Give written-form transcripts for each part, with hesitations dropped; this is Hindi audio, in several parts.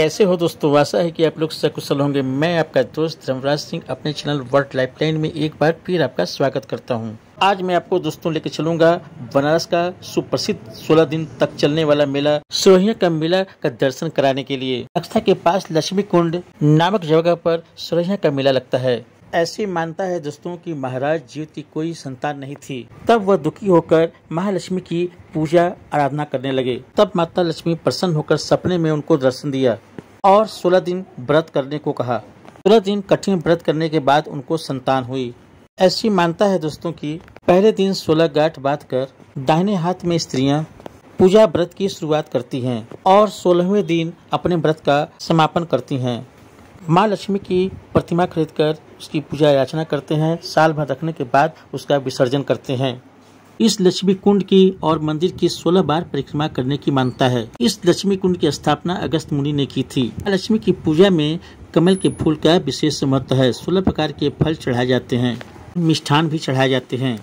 कैसे हो दोस्तों, आशा है कि आप लोग सकुशल होंगे। मैं आपका दोस्त धर्मराज सिंह अपने चैनल वर्ल्ड लाइफलाइन में एक बार फिर आपका स्वागत करता हूं। आज मैं आपको दोस्तों लेकर चलूंगा बनारस का सुप्रसिद्ध 16 दिन तक चलने वाला मेला सोरहिया का मेला का दर्शन कराने के लिए। अक्सा के पास लक्ष्मी कुंड नामक जगह पर सोरहिया का मेला लगता है। ऐसी मानता है दोस्तों कि महाराज जीवित की कोई संतान नहीं थी, तब वह दुखी होकर महालक्ष्मी की पूजा आराधना करने लगे। तब माता लक्ष्मी प्रसन्न होकर सपने में उनको दर्शन दिया और 16 दिन व्रत करने को कहा। 16 दिन कठिन व्रत करने के बाद उनको संतान हुई। ऐसी मानता है दोस्तों कि पहले दिन 16 गांठ बांधकर दाहिने हाथ में स्त्रियां पूजा व्रत की शुरुआत करती हैं और 16वें दिन अपने व्रत का समापन करती हैं। माँ लक्ष्मी की प्रतिमा खरीदकर उसकी पूजा अर्चना करते हैं। साल भर रखने के बाद उसका विसर्जन करते हैं। इस लक्ष्मी कुंड की और मंदिर की 16 बार परिक्रमा करने की मान्यता है। इस लक्ष्मी कुंड की स्थापना अगस्त मुनि ने की थी। लक्ष्मी की पूजा में कमल के फूल का विशेष महत्व है। 16 प्रकार के फल चढ़ाए जाते हैं, मिष्ठान भी चढ़ाए जाते हैं।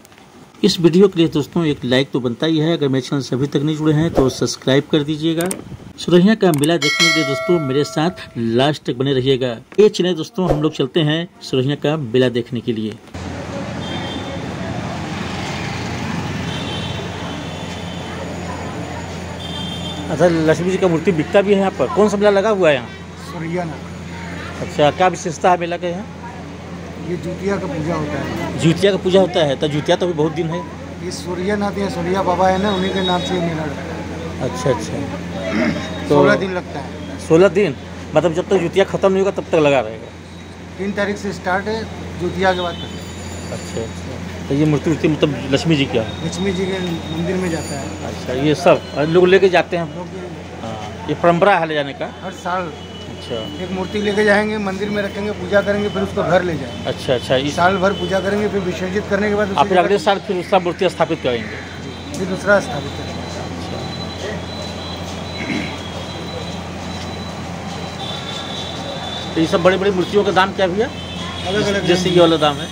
इस वीडियो के लिए दोस्तों एक लाइक तो बनता ही है। अगर मेरे चैनल से अभी तक नहीं जुड़े हैं तो सब्सक्राइब कर दीजिएगा। सोरहिया का मेला देखने के लिए दोस्तों मेरे साथ लास्ट तक बने रहिएगा। ये चलिए दोस्तों हम लोग चलते हैं सोरहिया का मेला देखने के लिए। अच्छा, लक्ष्मी जी का मूर्ति बिकता भी है यहाँ पर। कौन सा मेला लगा हुआ है यहाँ? सोरहिया ना। अच्छा, क्या विशेषता है मेला के यहाँ? ये जुतिया का पूजा होता है। जुतिया का पूजा होता है? तो जुतिया तो अभी बहुत दिन है। ये सोरहिया नाथ या सोरहिया बाबा है ना, उन्हीं के नाम से ये मेला लगता है। अच्छा अच्छा, तो 16 दिन लगता है। 16 दिन मतलब जब तक जुतिया खत्म नहीं होगा तब तक लगा रहेगा। 3 तारीख से स्टार्ट है, जुतिया के बाद तक। अच्छा अच्छा, तो ये मूर्ति मतलब लक्ष्मी जी क्या है? लक्ष्मी जी के मंदिर में जाता है। अच्छा, ये सब लोग लेके जाते हैं। लोग हाँ, ये परंपरा है ले जाने का हर साल अच्छा, एक मूर्ति लेके जाएंगे, मंदिर में रखेंगे, पूजा करेंगे, फिर उसको घर ले जाएंगे। अच्छा अच्छा, इस साल भर पूजा करेंगे, फिर विसर्जित करने के बाद आप फिर अगले साल फिर दूसरा मूर्ति स्थापित करेंगे। फिर दूसरा स्थापित करेंगे। तो ये सब बड़ी बड़ी मूर्तियों का दाम क्या भैया? अलग अलग जैसे ये वाला दाम है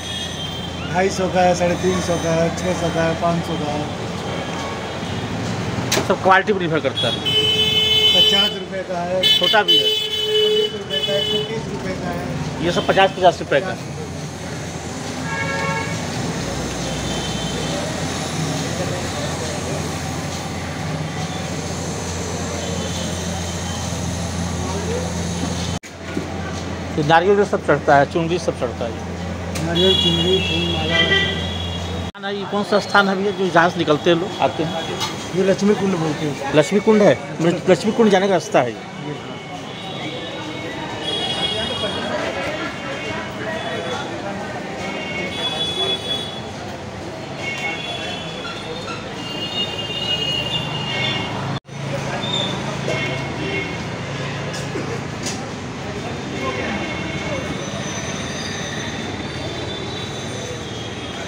250 का है, 350 का है, 600 का है, 500 का है। सब क्वालिटी पर निर्भर करता है। 50 रुपये का है, छोटा भी है। 20 रुपये का है, 130 रुपये का है। ये सब 50-50 रुपए का। ये नारियल जो सब चढ़ता है, चुनरी सब चढ़ता है। नारियल, चुनरी, फूल, माला। ये कौन सा स्थान है भैया जो जहाँ से निकलते हैं लोग आते हैं? ये लक्ष्मी कुंड बोलते हैं। लक्ष्मी कुंड है। लक्ष्मी कुंड जाने का रास्ता है।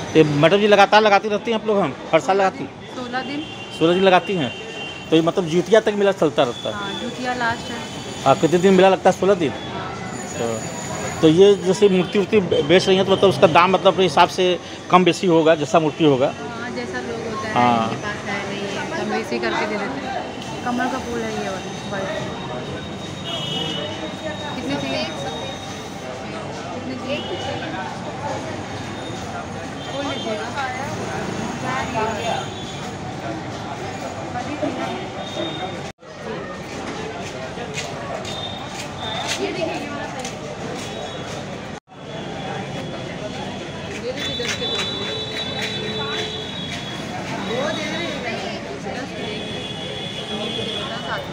ये मैडम जी लगातार लगाती रहती हैं आप लोग? हम हर साल लगाती? 16 दिन लगाती हैं। तो ये मतलब जुतिया तक मेला चलता रहता है? हाँ, जुतिया लास्ट है। आप कितने दिन मेला लगता है? 16 दिन। तो ये जैसे मूर्ति बेच रही हैं तो मतलब उसका दाम मतलब अपने हिसाब से कम बेसी होगा जैसा मूर्ति होगा। हाँ, जैसा लोग होता है। हाँ। इनके पास है नहीं है, कम बेसी करके दे देते हैं। कमल का फूल है ये वाला। कितने चाहिए? कितने चाहिए? फूल लीजिएगा। ये देखिए, ये वाला सही है। ये देखिए 10 के 2 दे रहे हैं। 10 के 1 7।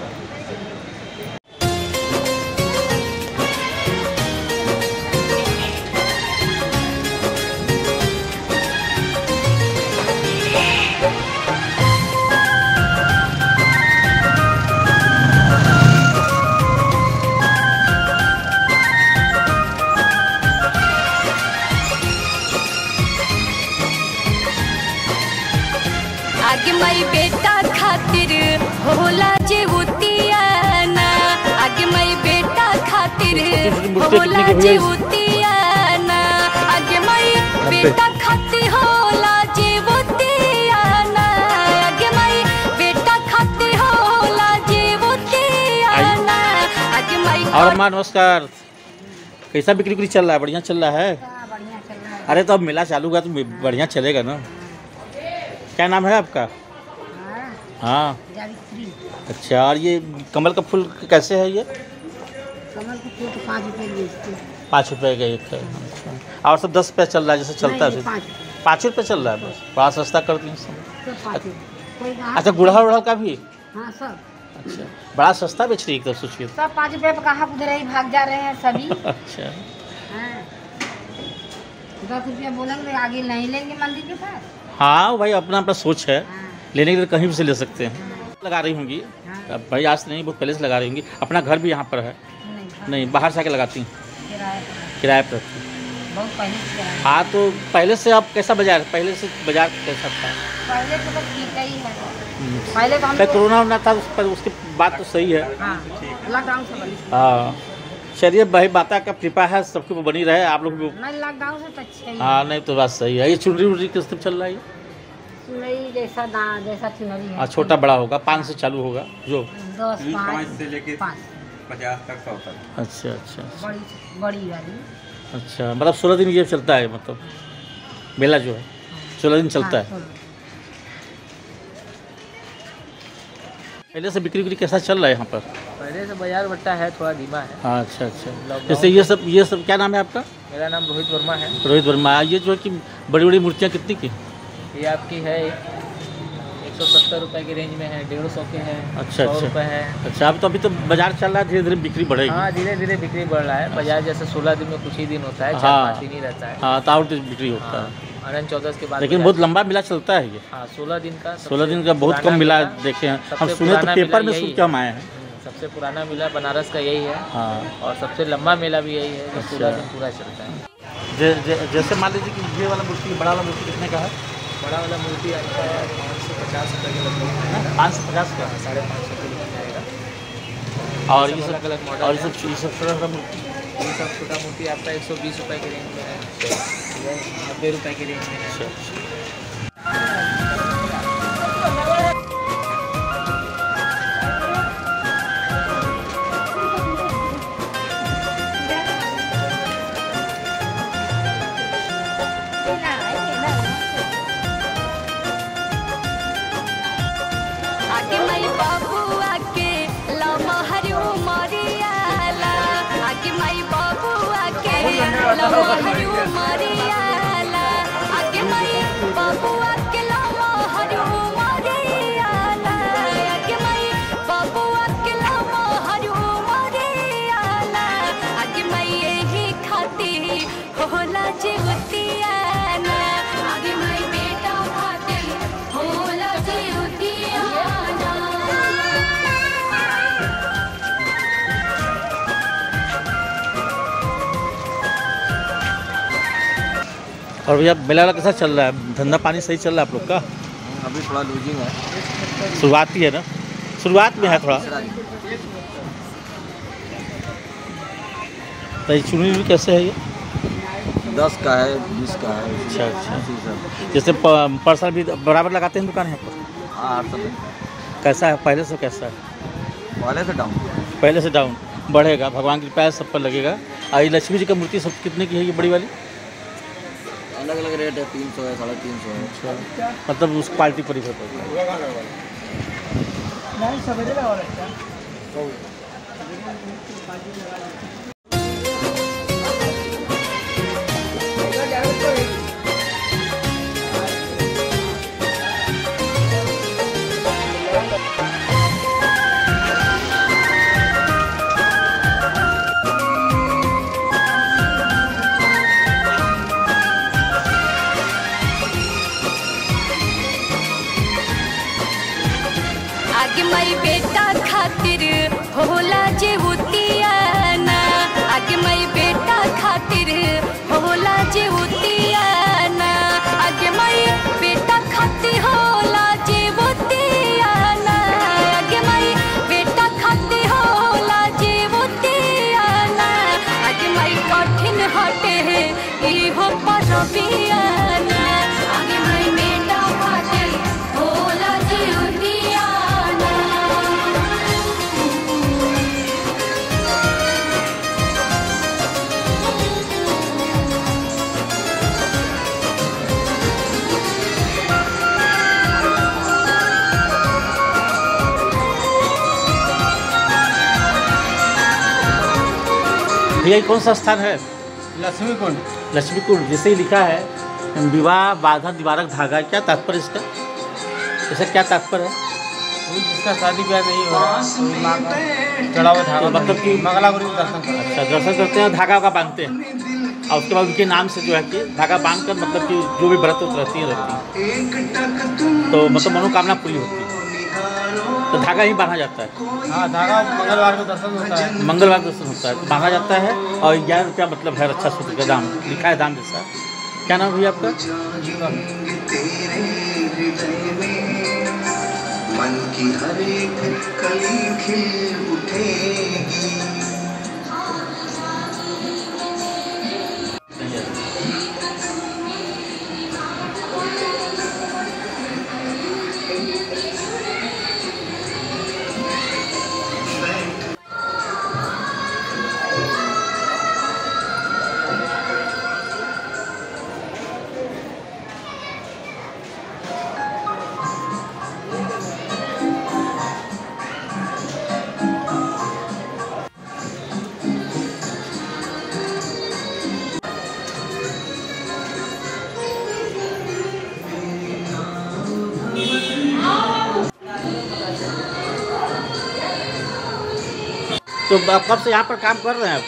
आगे माई बेटा खातिर होला जेवतियाना, आगे माई बेटा खातिर होला जेवतियाना, आगे माई बेटा खातिर होला जेवतियाना, आगे माई बेटा खातिर होला जेवतियाना, आगे माई और अम्मा नमस्कार। कैसा बिक्री उक्री चल रहा है? बढ़िया चल रहा है? बढ़िया चल रहा है। अरे तो अब मेला चालू हुआ तो बढ़िया चलेगा ना। क्या नाम है आपका? हाँ जावित्री। अच्छा, और ये कमल का फूल कैसे है ये? कमल के फूल तो 5 रुपये बेचते हैं। 5 रुपये का एक है। अच्छा, और सब 10 रुपये चल रहा है जैसे चलता है? 5 रुपये चल रहा है, बस बड़ा सस्ता कर दिए सब। अच्छा, गुड़हल उड़हल का भी? हाँ सब। अच्छा, बड़ा सस्ता बेच रही है एकदम सोचिए। सब 5 रुपये पे कहाँ उधर ही भाग जा रहे हैं सभी। अच्छा, हाँ 10 रुपया बोलेंगे आगे नहीं लेंगे मंदिर के पास। हाँ भाई अपना अपना सोच है, हाँ। लेने के लिए कहीं भी से ले सकते हैं। लगा रही होंगी? हाँ। अब भाई आज से नहीं, बहुत पहले से लगा रही होंगी। अपना घर भी यहाँ पर है? नहीं, बाहर से आके लगाती हैं? किराए पर रखती हैं? बहुत पहले से किराया। हाँ, तो पहले से आप कैसा बाजार, पहले से बाजार कैसा था? पहले तो बस ठीक ही है। पहले तो हम कोरोना होना था उस पर, उसके बाद तो सही है। हाँ लॉकडाउन से बनी। हाँ चलिए भाई, माता का कृपा है सबके बनी रहे, आप लोग भी। नहीं लॉकडाउन से तो अच्छा ही। हाँ नहीं तो बात सही है। ये चुनरी उनरी किस तरह चल रहा है? नहीं जैसा जैसा चुनरी है। हाँ छोटा बड़ा होगा, 5 से चालू होगा जो? 10 5 से लेके 5 50 तक 100 तक। अच्छा अच्छा बड़ी वाली। अच्छा, मतलब 16 दिन ये चलता है, मतलब मेला जो है 16 दिन चलता है। पहले से बिक्री उक्री कैसा चल रहा है यहाँ पर? पहले से बाजार बट्टा है, थोड़ा धीमा है। हाँ अच्छा अच्छा। जैसे ये सब क्या नाम है आपका? मेरा नाम रोहित वर्मा है। रोहित वर्मा। ये जो है कि बड़ी बड़ी मूर्तियाँ कितनी की? ये आपकी है 170 रुपये की रेंज में है, 150 के है। अच्छा 100 रुपये है। अच्छा, अभी तो बाजार चल रहा है, धीरे धीरे बिक्री बढ़ेगी। हाँ धीरे धीरे बिक्री बढ़ रहा है। बाजार जैसे 16 दिन में कुछ ही दिन होता है, 4-5 दिन ही रहता है। हाँ तो और बिक्री होता है। अनंत चौदस के बाद। लेकिन बहुत लंबा मेला चलता है ये। हाँ 16 दिन का। 16 दिन का बहुत कम मेला देखे हैं हम, सुने तो पेपर में सुन के हम आए हैं। सबसे पुराना मेला बनारस का यही है। हाँ, और सबसे लंबा मेला भी यही है जो पूरा दिन पूरा चलता है। जैसे मान लीजिए कि ये वाला मूर्ति, बड़ा वाला मूर्ति कितने का है? बड़ा वाला मूर्ति आपका 550 रुपये के लगभग। 550 का? 550 के लगभग जाएगा। और ये सब अलग मॉडल। और ये सब छोटा मूर्ति? ये सब छोटा मूर्ति आपका 120 रुपये की रेंज में है, 90 रुपये की रेंज में है। अच्छा। आगे मई बाबुआ के लमहर उमरियाला, आगे मई बाबुआ के लमहर उमरियाला, आगे मई बाबुआ के लमहर उमरियाला, आगे मई बाबुआ के लमहर उमरियाला, आगे मई यही खातिर होला जीवतियाना, आगे मई बेटा खातिर होला जीवतियाना। और भैया मेला कैसा चल रहा है? धंधा पानी सही चल रहा है आप लोग का? अभी थोड़ा लूजिंग है, शुरुआती है ना, शुरुआत में है थोड़ा। तो ये चुनी भी कैसे है ये? 10 का है, 20 का है। अच्छा अच्छा। जैसे पर्सल भी बराबर लगाते हैं दुकान यहाँ पर? हाँ 800। कैसा है पहले से, कैसा है? पहले से डाउन। पहले से डाउन बढ़ेगा, भगवान की कृपा सब पर लगेगा। और ये लक्ष्मी जी का मूर्ति सब कितने की है ये बड़ी वाली? अलग अलग रेट है, 300 है, 350 है। अच्छा, मतलब उस क्वालिटी पर ही होता है। आगे मई बेटा खातिर होला जेवतियाना, आगे मई बेटा खातिर होला जेवतियाना, आगे मई बेटा खातिर होला जेवतियाना, आगे मई बेटा खातिर होला जेवतियाना, आगे मई कठिन हटे इहो परबियाना, आगे मई बेटा खातिर होला जेवतियाना। भैया कौन सा स्थान है? लक्ष्मी कुंड। लक्ष्मी कुंड, जैसे ही लिखा है विवाह बाधन निवारक धागा, क्या तात्पर्य इसका? इसका क्या तात्पर्य है? जिसका शादी ब्याह नहीं हो रहा चढ़ा हुआ धागा, मतलब कि मंगला गुरु दर्शन करते हैं। अच्छा, दर्शन करते हैं, धागा का बांधते हैं और उसके बाद उनके नाम से जो है कि धागा बांध कर मतलब कि जो भी व्रत रहती है तो मतलब मनोकामना पूरी होती है। तो धागा ही बांधा जाता है। हाँ, धागा मंगलवार को दर्शन होता है। मंगलवार दर्शन होता है तो बांधा जाता है। और 11 रुपया मतलब है रक्षा सूत्र का दाम, लिखा है दाम जैसा। क्या नाम भैया आपका? मन की हर एक कली खिल उठेगी। तो आप कब से यहाँ पर काम कर रहे हैं? आप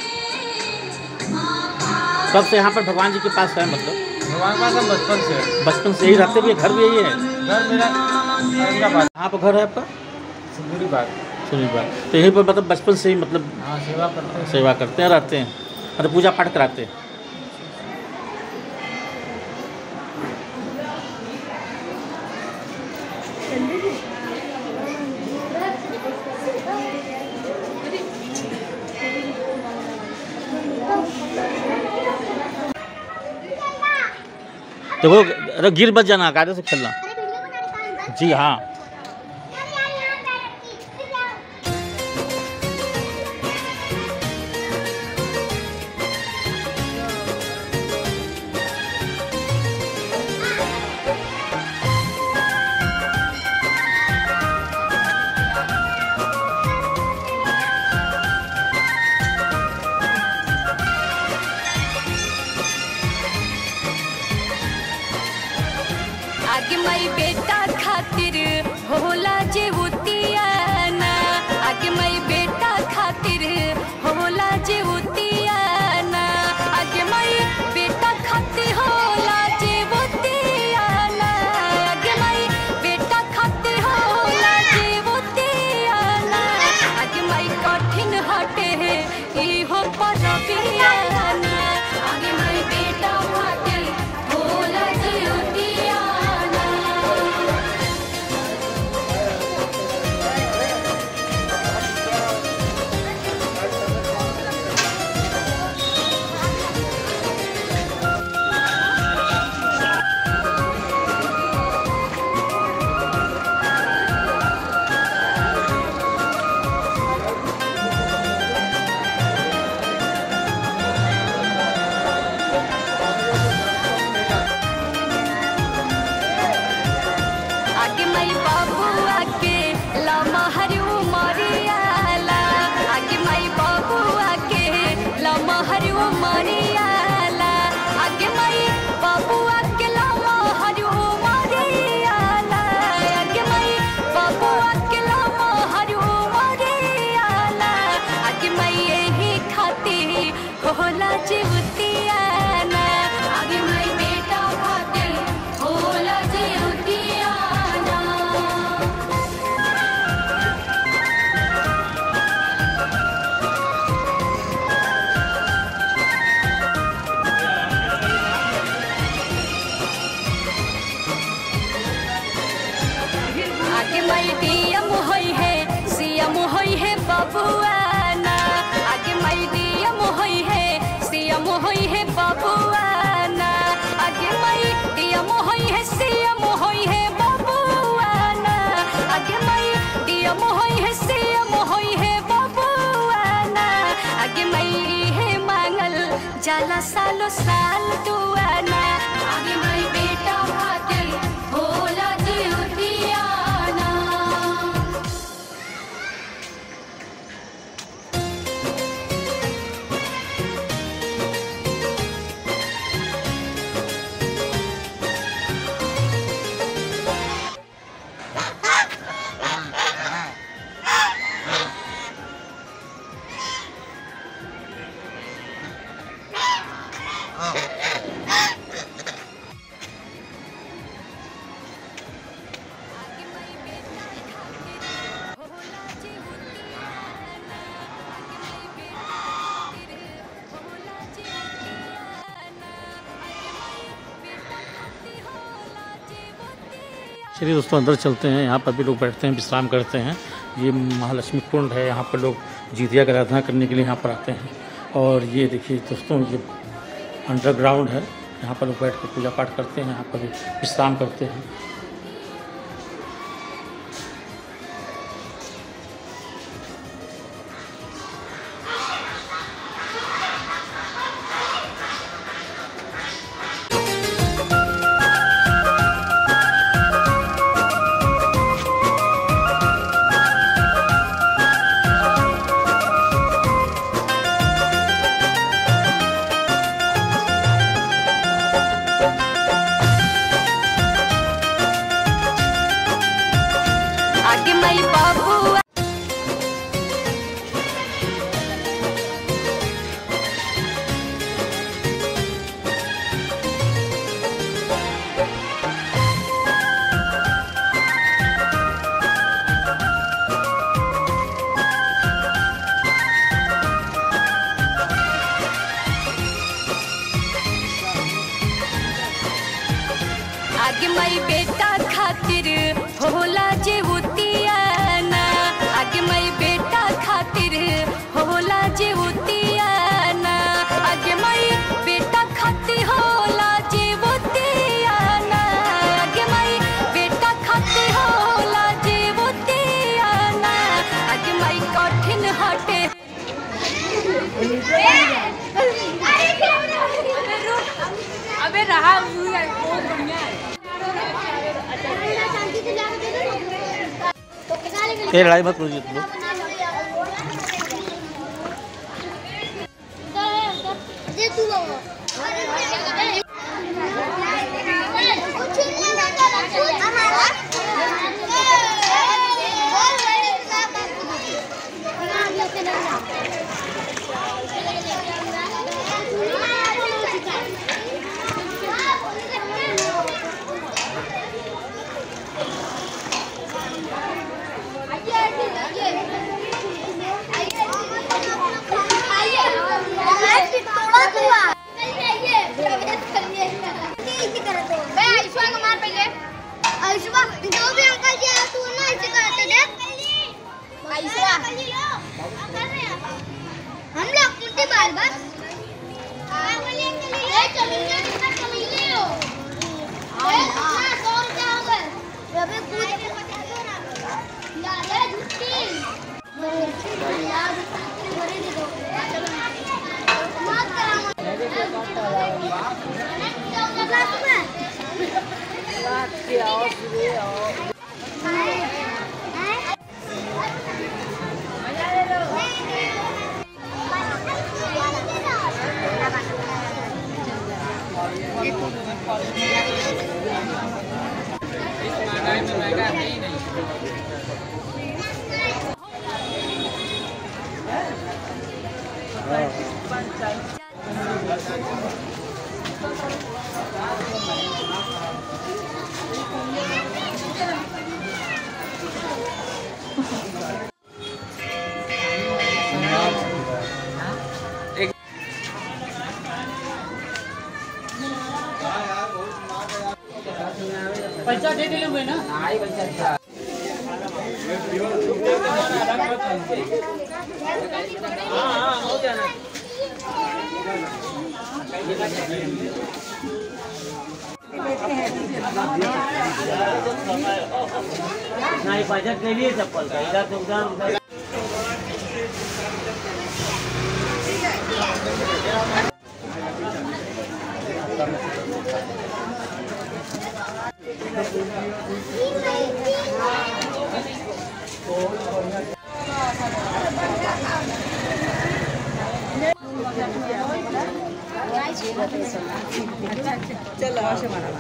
कब से यहाँ पर भगवान जी के पास है? मतलब भगवान का हम बचपन से। बचपन से यही रहते भी है? घर भी यही है? घर मेरा औरंगाबाद। कहाँ पर घर है आपका? सिंदूरी बाग। सुनी बात। तो यहीं पर मतलब बचपन से ही मतलब हाँ, सेवा करते हैं। सेवा करते हैं, रहते हैं, मतलब पूजा पाठ कराते हैं। देखो, अरे गिर बच जाना, कायदे से खेलना। जी हाँ। आगे माई बेटा खातिर होला जे उतियाना, आगे माई बेटा खातिर होला जे उतियाना, आगे माई बेटा खातिर होला जे उतियाना, आगे माई बेटा खातिर होला जे उतियाना, आगे माई कठिन हटे है इहो परबियाना, आगे माई बेटा खातिर होला जे उतियाना। आगे माई बाबुआ के लमा हरिऊ मरियाला, आगे माई बाबुआ के लमा हरिऊ मरियाला, आगे माई बाबुआ के लमा हरिऊ मरियाला, आगे माई बाबुआ के लमा हरिऊ मरियाला, आगे माई यही खाती होला जीवतियाना, आगे माई बेटा खाती होला जीवतियाना। आगे माई डीएम होई है, सीएम होई है बबुआना, आगे माई डीएम होई है, सीएम होई है बबुआना, आगे माई डीएम होई है, सीएम होई है बबुआना, आगे माई डीएम होई है, सीएम होई है बबुआना, आगे माई है मांगल जाला सालो साल दुआना, आगे माई बेटा खातिर होला जीवतियाना। चलिए दोस्तों अंदर चलते हैं। यहाँ पर भी लोग बैठते हैं, विश्राम करते हैं। ये महालक्ष्मी कुंड है, यहाँ पर लोग जितिया की आराधना करने के लिए यहाँ पर आते हैं। और ये देखिए दोस्तों, ये अंडरग्राउंड है, यहाँ पर लोग बैठ कर पूजा पाठ करते हैं, यहाँ पर भी विश्राम करते हैं। आगे मई बाबू आगे मई बेटा खातिर होला जे उतियाना। आगे मई बेटा खातिर होला जे उतियाना। आगे मई बेटा खातिर होला जे उतियाना। आगे मई बेटा खातिर होला जे उतियाना। आगे मई कठिन हटे अबे रहा बहुत बढ़िया है। ये लड़ाई मत करिए तुम लोग। हम लोग कुछ बार बस पैसा दे दिले हुए ना आई पैसा हाँ हो गया ना नहीं पैसा के लिए चप्पल का इधर से उधर चलो ऐसे मारा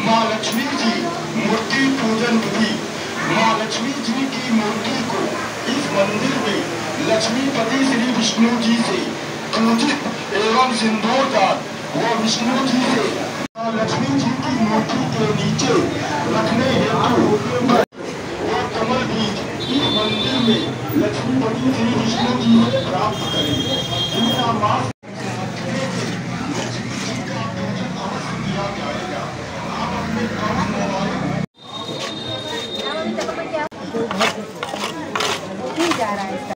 माँ लक्ष्मी जी मूर्ति पूजन विधि। माँ लक्ष्मी जी की मूर्ति को इस मंदिर में लक्ष्मीपति श्री विष्णु जी से पूजित एवं सिंदूरदान व विष्णु जी से माँ लक्ष्मी जी की मूर्ति के नीचे रखने हेतु व कमल बीज इस मंदिर में लक्ष्मीपति श्री विष्णु जी से प्राप्त करें। जिनका मास जा रहा है इसका।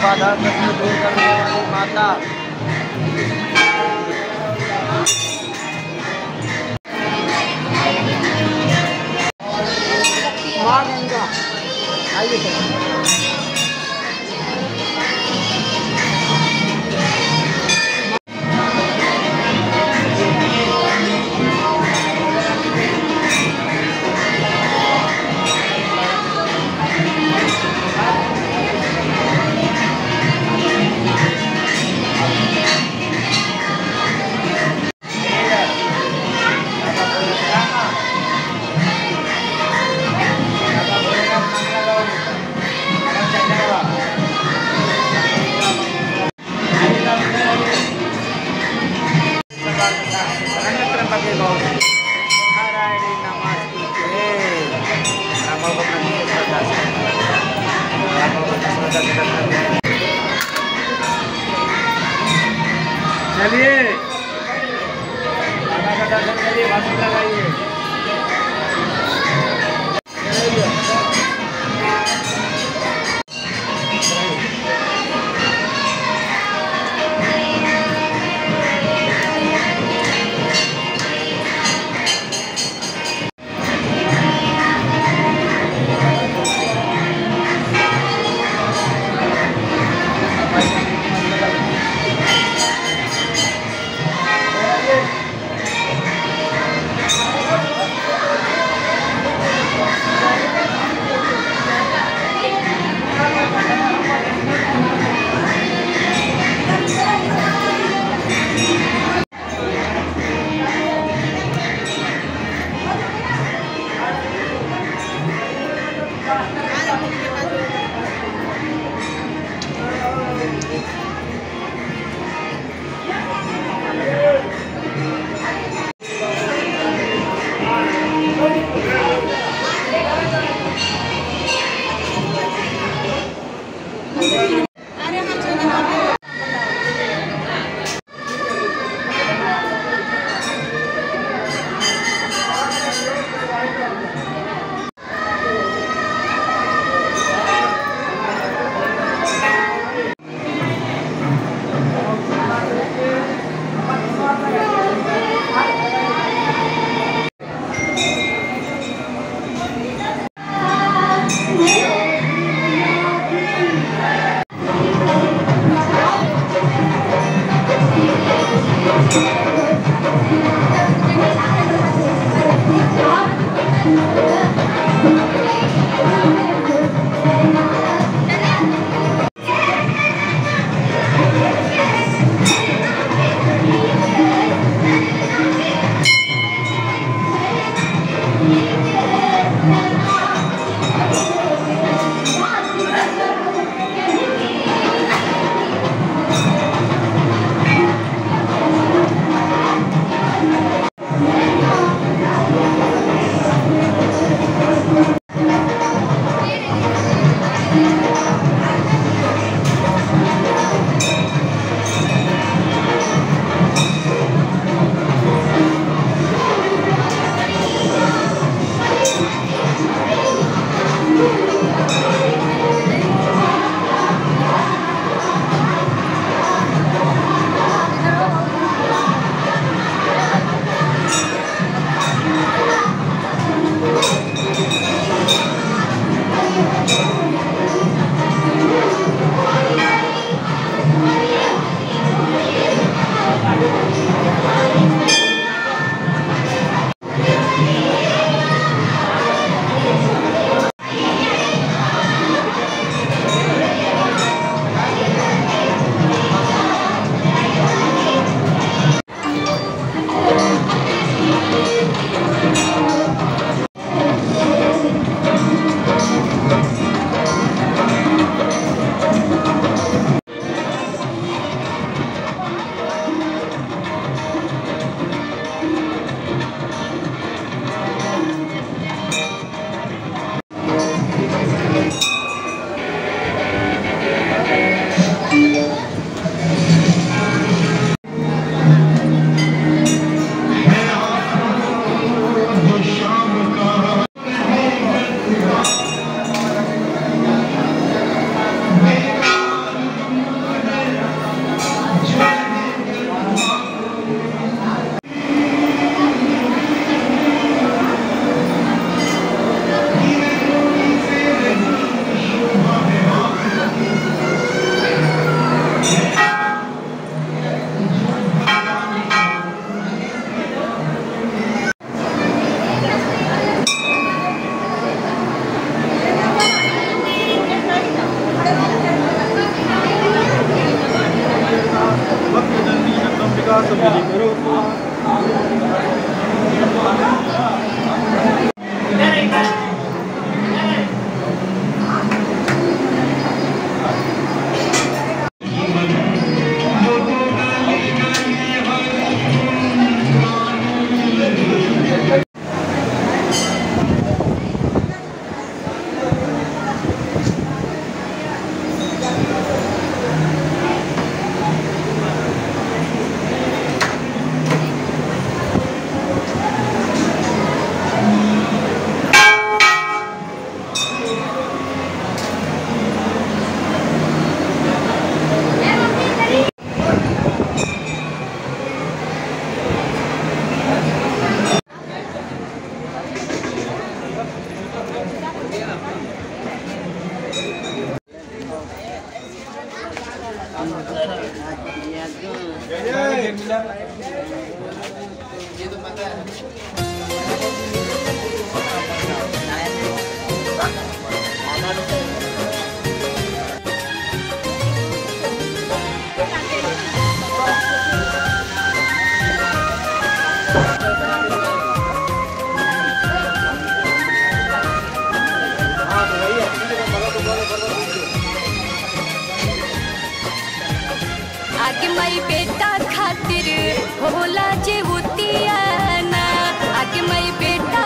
बाधा प्रश्न दूर करने वाली माता माँ गंगा आइए। चलिए माता का दर्शन करिए, भाषण लगाइए। आगे मई बेटा खातिर होला जे उतियाना, आगे मई बेटा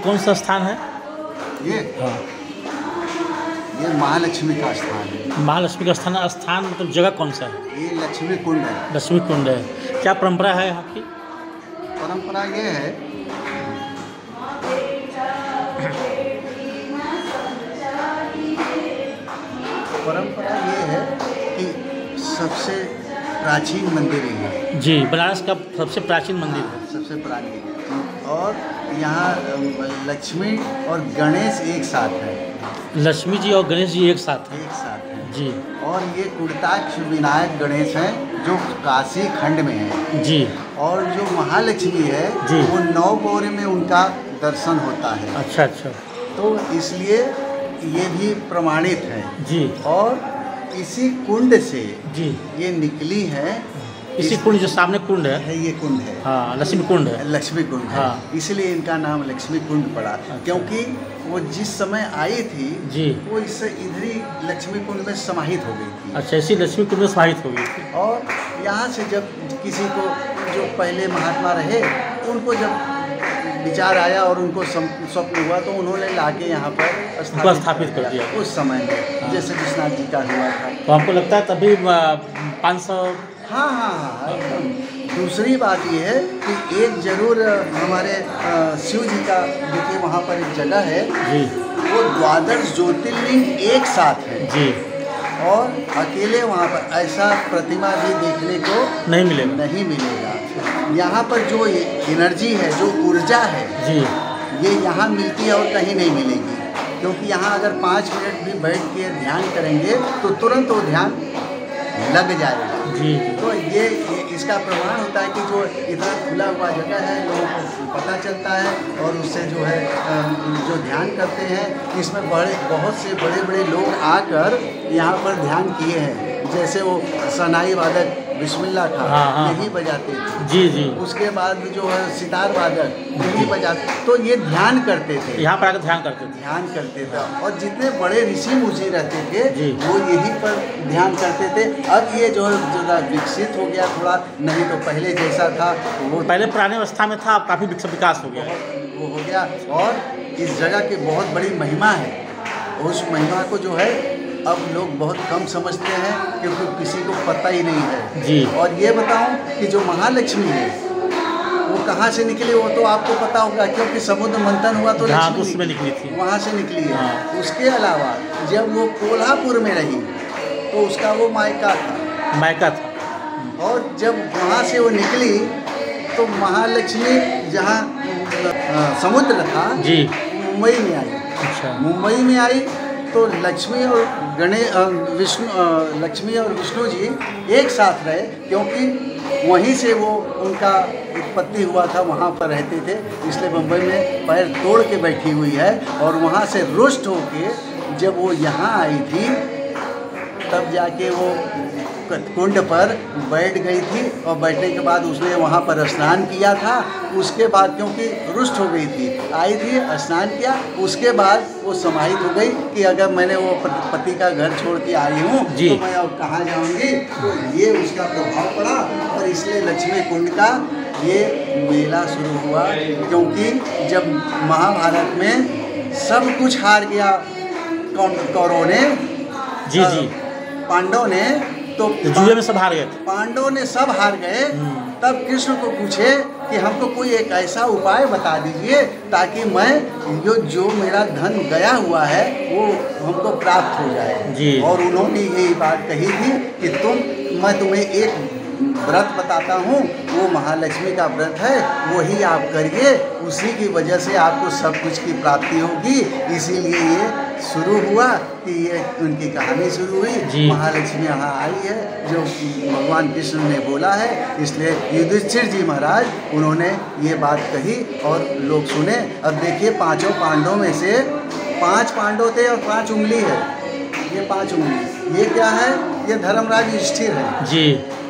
कौन सा स्थान है? ये हाँ, ये महालक्ष्मी का स्थान है। महालक्ष्मी का स्थान मतलब जगह कौन सा है? ये लक्ष्मी कुंड है। लक्ष्मी कुंड है। क्या परंपरा है यहाँ की? परंपरा ये है कि सबसे प्राचीन मंदिर है जी, बनारस का सबसे प्राचीन मंदिर है। सबसे प्राचीन, और यहाँ लक्ष्मी और गणेश एक साथ है। लक्ष्मी जी और गणेश जी एक साथ हैं। एक साथ है जी। और ये कुंडताक्ष विनायक गणेश हैं जो काशी खंड में है जी। और जो महालक्ष्मी है जी, वो 9 पौरे में उनका दर्शन होता है। अच्छा अच्छा। तो इसलिए ये भी प्रमाणित है जी। और इसी कुंड से जी ये निकली है। इसी कुंड जो सामने कुंड है, ये कुंड है। हाँ, लक्ष्मी कुंड है। लक्ष्मी कुंड है। हाँ। इसलिए इनका नाम लक्ष्मी कुंड पड़ा। अच्छा। क्योंकि वो जिस समय आई थी जी, वो इससे इधर ही लक्ष्मी कुंड में समाहित हो गई थी। अच्छा, इसी लक्ष्मी कुंड में समाहित हो गई थी। और यहाँ से जब किसी को, जो पहले महात्मा रहे, उनको जब विचार आया और उनको स्वप्न हुआ तो उन्होंने लाके यहाँ पर स्थापित कर दिया उस समय में। हाँ। जैसे विश्वनाथ जी का हुआ था। तो हमको लगता है तभी 500। हाँ हाँ हाँ, एकदम। दूसरी बात ये है कि एक जरूर हमारे शिव जी का, देखिए वहाँ पर एक जगह है जी, वो द्वादश ज्योतिर्लिंग एक साथ है जी, और अकेले वहाँ पर ऐसा प्रतिमा भी देखने को नहीं मिलेगा। नहीं मिलेगा। यहाँ पर जो एनर्जी है, जो ऊर्जा है जी, ये यहाँ मिलती है और कहीं नहीं मिलेगी। क्योंकि यहाँ अगर 5 मिनट भी बैठ के ध्यान करेंगे तो तुरंत वो ध्यान लग जाएगा जी। तो ये इसका प्रमाण होता है कि जो इतना खुला हुआ जगह है लोगों को पता चलता है और उससे जो है जो ध्यान करते हैं, इसमें बहुत से बड़े बड़े लोग आकर यहाँ पर ध्यान किए हैं। जैसे वो सनाई वादक बिस्मिल्लाह था, हाँ, हाँ, यही बजाते थे। जी जी। उसके बाद जो है सितार वादक यही बजाते, तो ये ध्यान करते थे। यहाँ पर आकर ध्यान करते थे। ध्यान करते थे और जितने बड़े ऋषि मुझी रहते थे जी, वो यहीं पर ध्यान करते थे। अब ये जो है विकसित हो गया थोड़ा, नहीं तो पहले जैसा था वो पहले पुराने अवस्था में था, अब काफ़ी विकास हो गया। वो हो गया। और इस जगह की बहुत बड़ी महिमा है। उस महिमा को जो है अब लोग बहुत कम समझते हैं क्योंकि किसी को पता ही नहीं है जी। और ये बताऊं कि जो महालक्ष्मी है वो कहाँ से निकली, वो तो आपको पता होगा क्योंकि समुद्र मंथन हुआ तो लक्ष्मी उसमें निकली थी, वहाँ से निकली है। हाँ। उसके अलावा जब वो कोल्हापुर में रही तो उसका वो मायका था। और जब वहाँ से वो निकली तो महालक्ष्मी जहाँ समुद्र था जी, मुंबई में आई। अच्छा। मुंबई में आई तो लक्ष्मी और लक्ष्मी और विष्णु जी एक साथ रहे क्योंकि वहीं से वो उनका उत्पत्ति हुआ था, वहाँ पर रहते थे। इसलिए मुंबई में पैर तोड़ के बैठी हुई है और वहाँ से रुष्ट होके जब वो यहाँ आई थी तब जाके वो कुंड पर बैठ गई थी और बैठने के बाद उसने वहाँ पर स्नान किया था। उसके बाद क्योंकि रुष्ट हो गई थी, आई थी, स्नान किया, उसके बाद वो समाहित हो गई कि अगर मैंने वो पति का घर छोड़ के आई हूँ तो मैं अब कहाँ जाऊँगी। तो ये उसका प्रभाव पड़ा और इसलिए लक्ष्मी कुंड का ये मेला शुरू हुआ। क्योंकि जब महाभारत में सब कुछ हार गया कौरवों ने, जी जी, पांडव ने, तो जुए में सब हार गए, पांडव ने सब हार गए। तब कृष्ण को पूछे कि हमको कोई एक ऐसा उपाय बता दीजिए ताकि मैं जो मेरा धन गया हुआ है वो हमको प्राप्त हो जाए जी। और उन्होंने यही बात कही थी कि मैं तुम्हें एक व्रत बताता हूँ, वो महालक्ष्मी का व्रत है, वही आप करिए, उसी की वजह से आपको सब कुछ की प्राप्ति होगी। इसीलिए ये शुरू हुआ कि ये उनकी कहानी शुरू हुई। महालक्ष्मी यहाँ आई है जो भगवान कृष्ण ने बोला है, इसलिए युधिष्ठिर जी महाराज उन्होंने ये बात कही और लोग सुने। अब देखिए 5 पांडवों में से 5 पांडव थे और 5 उंगली है, ये 5 उंगली, ये क्या है, ये धर्मराज युधिष्ठिर है जी।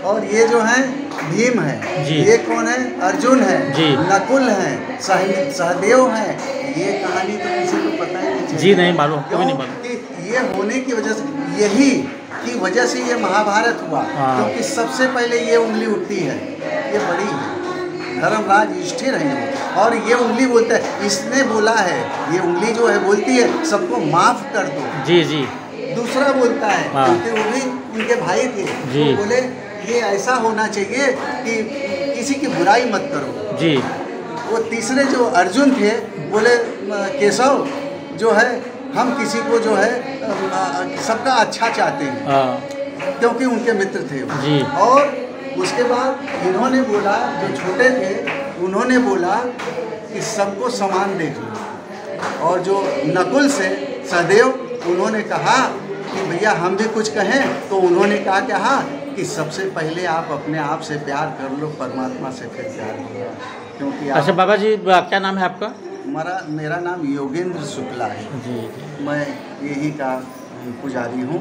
और ये जो है भीम है जी। ये कौन है, अर्जुन है जी। नकुल है, सहदेव है। ये कहानी तो किसी को पता ही नहीं जी, नहीं मालूम, कभी नहीं मालूम। कि ये होने की वजह से, यही की वजह से ये महाभारत हुआ। क्योंकि सबसे पहले ये उंगली उठती है, ये बड़ी है, धर्मराज युधिष्ठिर हैं और ये उंगली बोलता है, इसने बोला है, ये उंगली जो है बोलती है सबको माफ़ कर दो। जी जी। दूसरा बोलता है, क्योंकि वो भी उनके भाई थे, वो बोले ये ऐसा होना चाहिए कि किसी की बुराई मत करो जी। वो तीसरे जो अर्जुन थे बोले केशव जो है हम किसी को जो है सबका अच्छा चाहते हैं, क्योंकि उनके मित्र थे जी। और उसके बाद इन्होंने बोला, जो छोटे थे उन्होंने बोला कि सबको समान देख लो। और जो नकुल से सहदेव उन्होंने कहा कि भैया हम भी कुछ कहें, तो उन्होंने कहा कि सबसे पहले आप अपने आप से प्यार कर लो, परमात्मा से फिर प्यार होगा। क्योंकि अच्छा बाबा जी, क्या नाम है आपका? मेरा नाम योगेंद्र शुक्ला है जी। मैं यही का पुजारी हूँ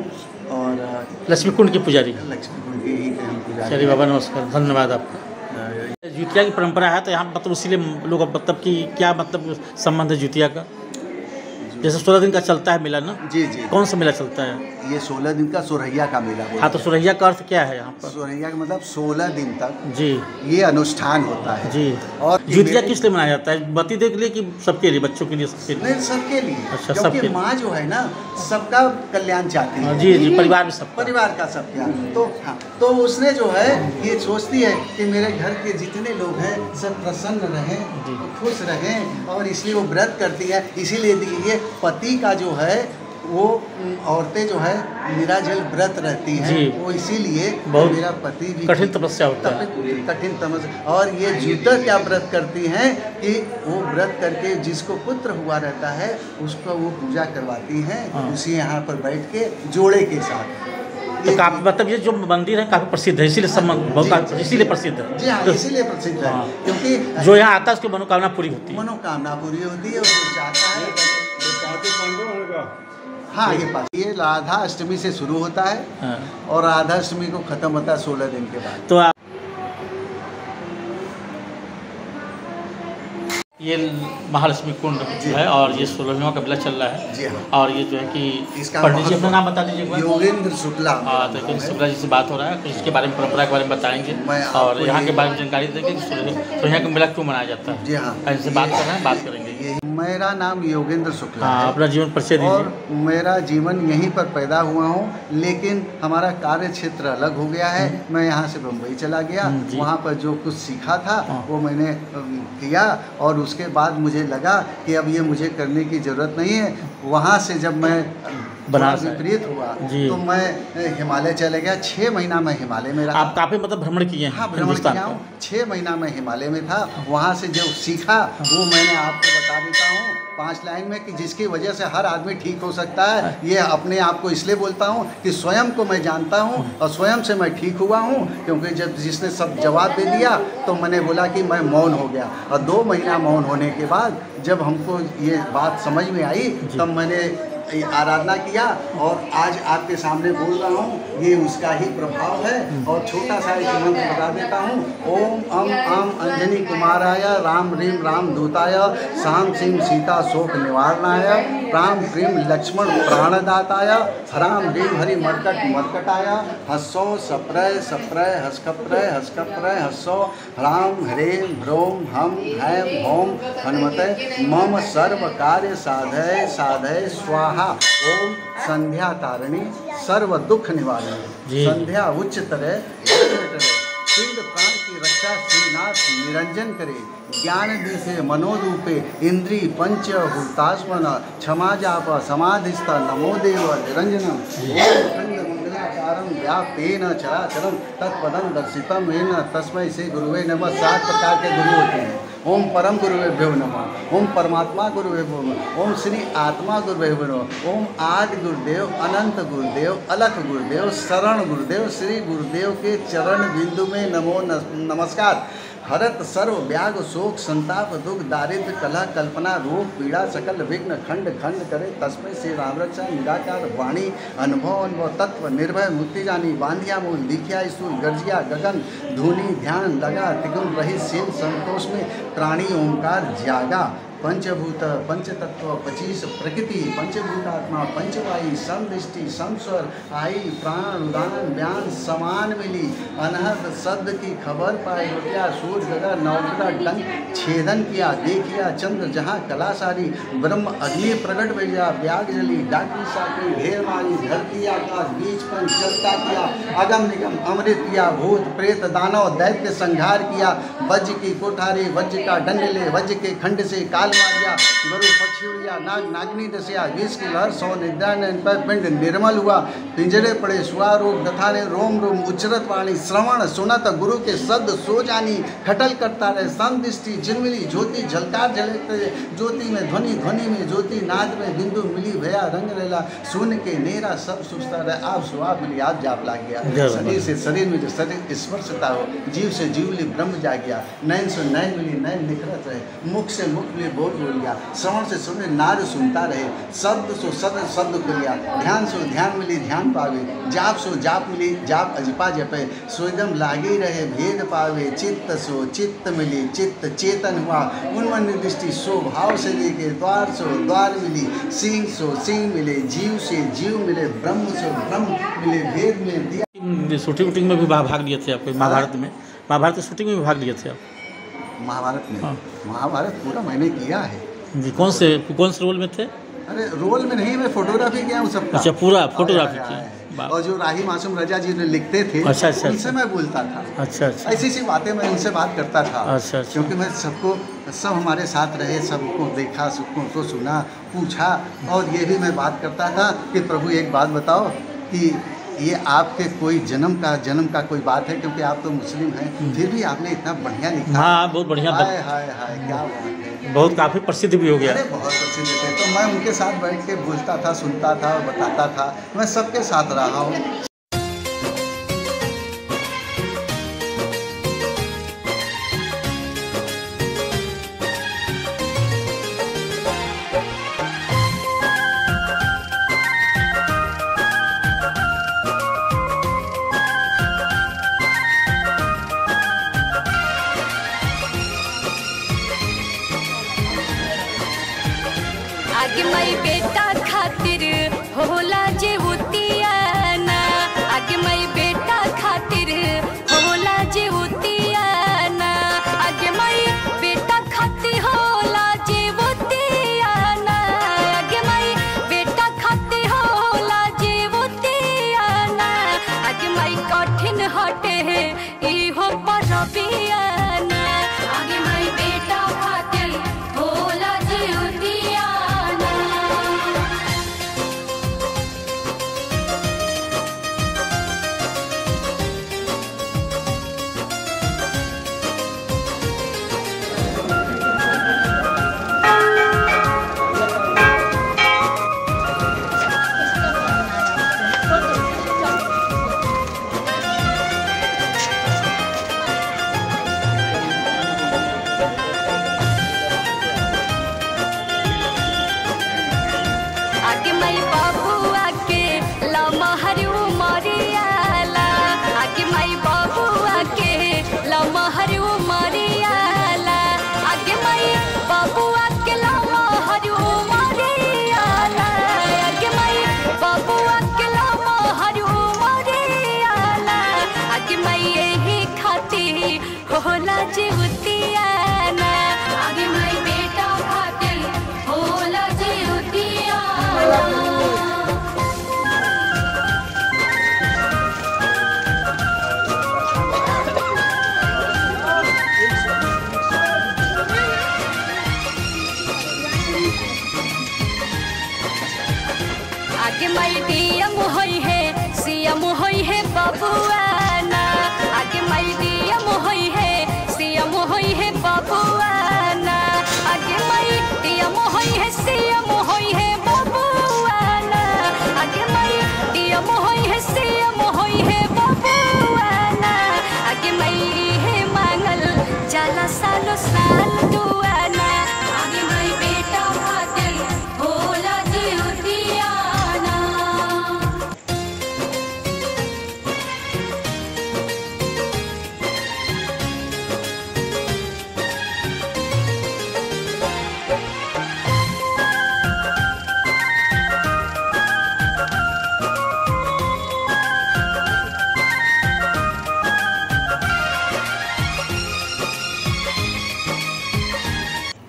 और लक्ष्मी कुंड के पुजारी। लक्ष्मी कुंड के ही हम पुजारी। चलिए बाबा नमस्कार, धन्यवाद आपका। जुतिया की परंपरा है तो यहाँ मतलब इसीलिए लोग मतलब कि क्या मतलब संबंध है जुतिया का? जैसे 16 दिन का चलता है मेला ना? जी जी। कौन सा मेला चलता है? ये 16 दिन का सोरहिया का मेला। हाँ, तो सोरहिया का अर्थ क्या है यहाँ पर? सोरहिया का मतलब 16 दिन तक जी ये अनुष्ठान होता है जी। और जुतिया किस लिए मनाया जाता है? पति देव के लिए कि सबके लिए, बच्चों के लिए, सबके लिए? नहीं, सबके लिए। अच्छा, क्योंकि माँ जो है ना सबका कल्याण चाहती है जी जी, परिवार में सब, परिवार का सब प्यार। तो हाँ, तो उसने जो है ये सोचती है कि मेरे घर के जितने लोग हैं सब प्रसन्न रहें, खुश रहें, और इसलिए वो व्रत करती है। इसीलिए ये पति का जो है वो औरतें जो है निराजल व्रत रहती हैं, वो इसीलिए मेरा पति भी कठिन तपस्या होता है, कठिन तपस्या। और ये जुदा क्या व्रत करती हैं कि वो व्रत करके जिसको पुत्र हुआ रहता है उसको वो पूजा करवाती हैं उसी यहाँ पर बैठ के जोड़े के साथ। तो काफी मतलब ये जो मंदिर है काफी प्रसिद्ध है, इसीलिए इसीलिए प्रसिद्ध है जी। हाँ, इसीलिए प्रसिद्ध है क्योंकि जो यहाँ आता है उसकी मनोकामना पूरी होती है। मनोकामना पूरी होती है और वो चाहता है। हाँ, ये राधा अष्टमी से शुरू होता है और राधा अष्टमी को खत्म होता है 16 दिन के बाद। तो ये महालक्ष्मी कुंड है और ये 16वां का मेला चल रहा है जी। हाँ। और ये जो है कि पंडित जी अपना नाम बता दीजिए। योगेंद्र शुक्ला। हाँ, तो योगेंद्र शुक्ला जी से बात हो रहा है, कुछ इसके बारे में, परंपरा के बारे में बताएंगे और यहाँ के बारे में जानकारी देंगे कि तो यहाँ का मेला क्यों मनाया जाता है जी। हाँ, इनसे बात कर रहे हैं, बात करेंगे। मेरा नाम योगेंद्र शुक्ला है। अपना जीवन परिचय दीजिए। और मेरा जीवन यहीं पर पैदा हुआ हूँ, लेकिन हमारा कार्य क्षेत्र अलग हो गया है। मैं यहाँ से बम्बई चला गया, वहाँ पर जो कुछ सीखा था वो मैंने किया और उसके बाद मुझे लगा कि अब ये मुझे करने की ज़रूरत नहीं है। वहाँ से जब मैं बनारस विपरीत हुआ तो मैं हिमालय चले गया। 6 महीना मैं हिमालय में रहा। आप काफ़ी मतलब भ्रमण किए हैं? हाँ, भ्रमण किया हूँ। 6 महीना मैं हिमालय में था। वहाँ से जो सीखा वो मैंने आपको बता देता हूँ 5 लाइन में, कि जिसकी वजह से हर आदमी ठीक हो सकता है। ये अपने आप को इसलिए बोलता हूँ कि स्वयं को मैं जानता हूँ और स्वयं से मैं ठीक हुआ हूँ, क्योंकि जब जिसने सब जवाब दे दिया तो मैंने बोला कि मैं मौन हो गया। और 2 महीना मौन होने के बाद जब हमको ये बात समझ में आई तब मैंने आराधना किया और आज आपके सामने बोल रहा हूँ। ये उसका ही प्रभाव है। और छोटा सा एक मंत्र बता देता हूँ। ओम अम आम अंजनी कुमाराय राम रीम राम दूताय शाम सिंह सीता शोक निवारणाय प्राम प्रीम लक्ष्मण प्राणदाताय हराम रीम हरि मर्कट मर्कटाय हस्सो सप्रय सप्रय हस्कप्रय हस्कप्रय हस्सो ह्राम ह्रेम ह्रोम हम हैम होम हनुमते मम सर्व कार्य साधय साधय स्वाहा। ओम संध्या तारिणी सर्व दुख निवारणी संध्या उच्चतरे पिंड प्राण की रक्षा श्रीनाथ निरंजन करे ज्ञान दिशे मनोरूपे इंद्री पंच हुतास्मन क्षमा जाप समाधिस्थ नमो देव निरंजनम मंगलाकारं व्याप्तेन चराचरं तत्पदं दर्शितं येन तस्मै श्री गुरुवे नमः। 7 प्रकार के गुरु होते हैं। ओम परम गुरुवेभ्यो नमः, ओम परमात्मा गुरुवेभ्यो नमः, ओम श्री आत्मा गुरुवेभ्यो नमः, ओम आदि गुरुदेव अनंत गुरुदेव अलख गुरुदेव शरण गुरुदेव श्री गुरुदेव के चरण बिंदु में नमो नमस्कार। हरत सर्व व्याग शोक संताप दुख दारिद्र कलह कल्पना रोग पीड़ा सकल विघ्न खंड खंड करे तस्मै श्री राम रक्षा निराकार वाणी अनुभव तत्व निर्भय मुक्ति जानी बांधिया मूल लिखिया स्कूल गर्जिया गगन धुनी ध्यान लगा तिगुन रही सील संतोष में प्राणी ओंकार जागा पंचभूत पंचतत्व 25 प्रकृति पंचभूतात्मा पंचवायु समदृष्टि समस्वर आई प्राण उदान व्यान समान मिली अनहद शब्द की खबर पाई रुपया सूर्य गदा नवग्रह डंक छेदन किया देखिया चंद्र जहाँ कला सारी ब्रह्म अग्नि प्रकट भैया ब्याग जली डाकी साकी ढेर मारी धरती आकाश बीच पर चलता किया अगम निगम अमृत किया भूत प्रेत दानव दैत्य संहार किया वज्र की कोठारी वज्र का दंड ले वज्र के खंड से काल मारिया गरु पक्षी उड़िया नाग नागनी दसिया विष की लहर सौ निद्रान पर पिंड निर्मल हुआ पिंजरे पड़े सुआ रोग दथा ने रोम रोम उच्चरत वाणी श्रवण सुनत गुरु के शब्द सो जानी खटल करता रहे समदृष्टि झिलमिली ज्योति झलकार झलकते ज्योति में ध्वनि ध्वनि में ज्योति नाद में बिंदु मिली भया रंग रेला सुन के नेरा सब सुस्ता रहे आप सुहाग मिली आप जाप लाग गया शरीर से शरीर में जो शरीर स्पर्शता हो जीव से जीव मिली ब्रह्म जा गया नैन से नैन मिली नैन निखरत रहे मुख से मुख मिली बोल बोल गया श्रवण से सुने नाद सुनता रहे शब्द सो शब्द को लिया ध्यान सो ध्यान मिली ध्यान पावे जाप सो जाप मिली जाप अजपा जपे सोदम लागे रहे भेद पावे चित्त सो चित्त मिली चित्त चेतन हुआ उन्मन निर्दिष्टि सो भाव से लेके द्वार सो द्वार मिली सिंह सो सिंह मिले जीव से जीव मिले ब्रह्म सो ब्रह्म मिले भेद में दिया। शूटिंग में भी भाग लिए थे आप महाभारत में? महाभारत की शूटिंग में भी भाग लिए थे आप? महाभारत में? हाँ। महाभारत पूरा मैंने किया है जी। कौन से रोल में थे? अरे रोल में नहीं, मैं फोटोग्राफी किया हूँ सबका। अच्छा, पूरा फोटोग्राफी किया। और जो राही मासूम रजा जी ने लिखते थे, अच्छा अच्छा, उनसे मैं बोलता था। अच्छा अच्छा, ऐसी सी बातें मैं उनसे बात करता था। अच्छा अच्छा, क्योंकि मैं सब हमारे साथ रहे, सबको देखा, सबको सुना, पूछा, और ये भी मैं बात करता था कि प्रभु एक बात बताओ कि ये आपके कोई जन्म का कोई बात है, क्योंकि आप तो मुस्लिम हैं, फिर भी आपने इतना बढ़िया लिखा। हाँ, बहुत बढ़िया। हाय हाय हाय, क्या बात है। बहुत काफ़ी प्रसिद्ध भी हो गया। अरे बहुत प्रसिद्ध थे। तो मैं उनके साथ बैठ के बोलता था, सुनता था और बताता था। मैं सबके साथ रहा हूँ। आगे मई बेटा खातिर होला जे उतियाना, आगे मई बेटा खातिर होला जे उतियाना, आगे मई बेटा खातिर होला जे उतियाना, आगे मई बेटा खातिर होला जे उतियाना, आगे मई कठिन हटे है इहो परबियाना, आगे मई बेटा खातिर होला जे उतियाना।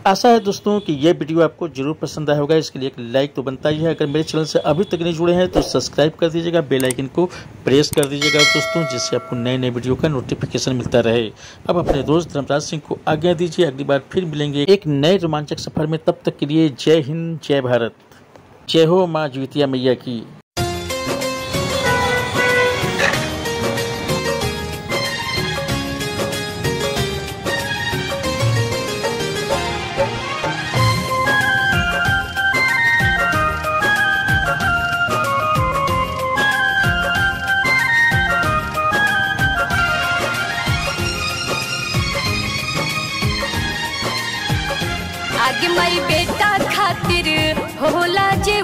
आशा है दोस्तों कि ये वीडियो आपको जरूर पसंद आया होगा। इसके लिए एक लाइक तो बनता ही है। अगर मेरे चैनल से अभी तक नहीं जुड़े हैं तो सब्सक्राइब कर दीजिएगा, बेल आइकन को प्रेस कर दीजिएगा दोस्तों, जिससे आपको नए नए वीडियो का नोटिफिकेशन मिलता रहे। अब अपने दोस्त धर्मराज सिंह को आज्ञा दीजिए, अगली बार फिर मिलेंगे एक नए रोमांचक सफर में। तब तक के लिए जय हिंद, जय भारत, जय हो माँ ज्योतिया मैया की। आगे माई बेटा खातिर होला जे